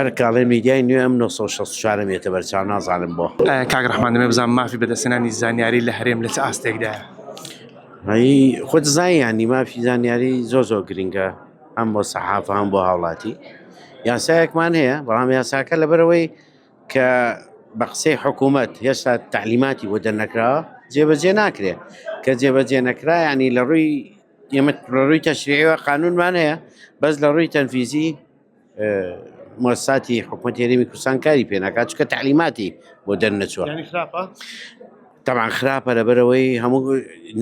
هەرکاڵێ میدیای نوێ ئەم 1964 مێتە بەرچاو نازانم بۆ کاک ڕەحمان دەمێ بزانم مافی بەدەستێنانی زانیاری لە هەرێم لە چ ئاستێکدایە؟ هەی خۆت زانیانی مافی زانیاری زۆر گرنگە هەم بۆ سەحافە هەم بۆ هاوڵاتی یاسایەکمان هەیە بەڵام یاساکە لەبەرەوەی کە بە قسەی حکوومەت هێشتا تعلیماتی بۆ دەرنەکراوە جێبەجێ ناکرێ کە جێبەجێ نەکرا ینی لە ڕووی ئێمە لە ڕووی تەشریعیەوە قانونمان هەیە بەس لە ڕووی تەنفیزی مؤسساتی حکوومەتی هەرێمی کوردستان کاری پێ ناکات چونکە تعلیماتی بۆ دەرنەچووە طبعا خراپە لەبەرەوەی هەموو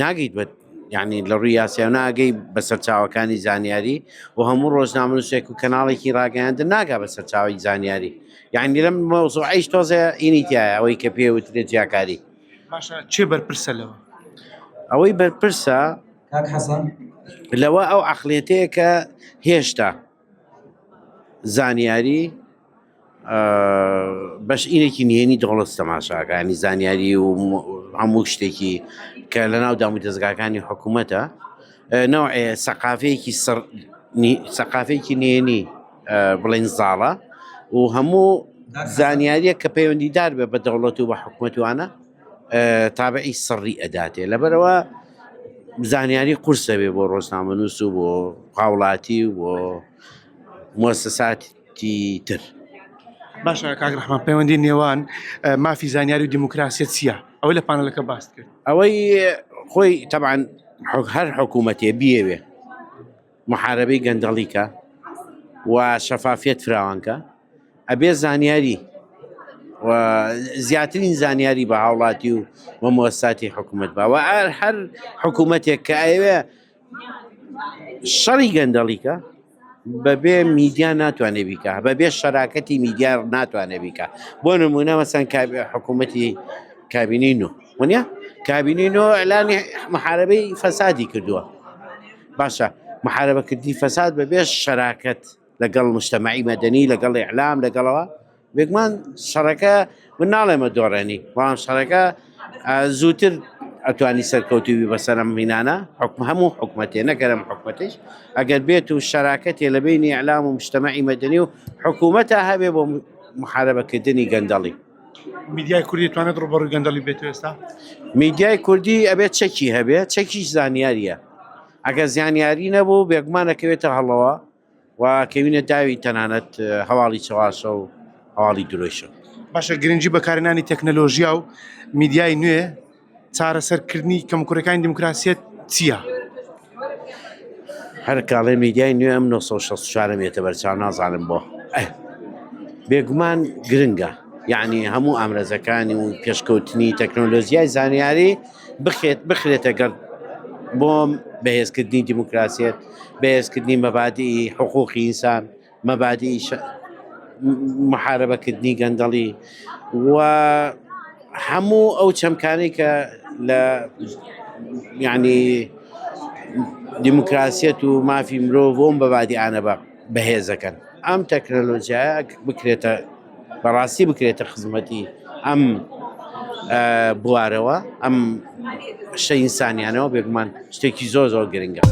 ناگەیت بە یعنی لە ڕووی یاسیا ناگەی بەسەر چاوەکانی زانیاری و هەموو ڕۆژنامەنووسێک و کەناڵێکی ڕاگەیاندن ناگا بەسەر چاوی زانیاری یعنی لەم مەوزوعیش تۆزە ئینیتیایە ئەوەی کە پێوترێت جیاکاری باشە چێ بەرپرسە لەوە؟ ئەوەی بەرپرسە کاک حەسەن لەوە ئەو عەقڵیەتەیە کە هێشتا زانیاری بەش ئینێکی نهێنی دەوڵەت تەماشاکە ینی زانیاری و هەموو شتێکی کە لە ناو دامی دەستگاکانی حکوومەتە نەوعێ سەقافەیەکی نهێنی بڵێن زاڵە و هەموو زانیاریە کە پەیوەندیدار بێ بە دەوڵەت و بە حکوومەتوانە تابعی سڕی ئەداتێ لەبەرەوە زانیاری قورسە بێ بۆ ڕۆژنامەنووس و بۆ هاوڵاتی و بۆ مؤسساتی تر. باشە کاک ڕەحمان پەیوەندی نێوان مافی زانیاری و دیموکراسیەت چییە؟ ئەوەی لە پانەلەکە باست کرد. ئەوەی خۆی تەبعاً هەر حکوومەتێ بیەوێ محارەبەی گەندەڵیکە و شەفافیت فراوانکە ئەبێ زانیاری و زیاترین زانیاری بە هاوڵاتی و مؤسساتی حکوومەت بە و هەر حکوومەتێک کە ئەوێ شەڕی گەندەڵیکە بەبێ میدیا ناتوانێ بیکە بەبێ شەراکەتی میدیا ناتوانێ بیکە بۆ نمونە مەسەن حکوومەتی کابینی نو وانە کابینی نۆ ئەلانی محارەبەی فەسادی کردووە باشە محارەبەکردی فەساد بەبێ شەراکەت لەگەڵ مجتەمەعی مەدەنی لەگەڵ ئیعلام لەگەڵەوە بێگومان شەڕەکە من ناڵێمە دۆڕێنی بەڵام شەڕەکە زووتر ئەتوانی سەرکەوتوی بەسەرم مینانە هەموو حکوومەتێ نەگەرم حکوومەتیش ئەگەر بێت و شەراکەتێ لە بینی ئیعلام و مجتەمەعی مەدەنی و حکوومەتە هەبێ بۆ محارەبەکردنی گەندەڵی. میدیای کوردی توانێت ڕوبەڕووی گەندەڵی بێت ئێستا؟ میدیای کوردی ئەبێت چەکی هەبێت چەکیش زانیاریە ئەگەر زانیاری نەبوو بێگومانەکەوێتە هەڵەوە و کەوینە داوی تەنانەت هەواڵی چاواشە و هەواڵی درۆشە. باشە گرنگی بەکارهێنانی تەکنەلۆژیا و میدیای نوێ چارەسەرکردنی کەمکوڕەکانی دیموکراسیەت چییە؟ هەر کاڵێ میدیای نوێ ئەم 1964 مێتە بەرچاو نازانم بۆ بێگومان گرنگە یعنی هەموو ئامرەزەکانی و پێشکەوتنی تەکنۆلۆژیای زانیاری بخرێتە گەر بۆم بەهێزکردنی دیموکراسیەت بەهێزکردنی مەبادی حقوقی ئینسان مەبادی محارەبەکردنی گەندەڵی و هەموو ئەو چەمکانی کە لە یعنی دیموکراسیەت و مافی مرۆڤ بۆم بەبادی ئانە بەهێزەکەن ئەم تەکنۆلۆژیایە بکرێتە بەڕاستی بکرێتە خزمەتی ئەم بوارەوە ئەم شە ئینسانیانەوە بێگومان شتێکی زۆر گرنگە.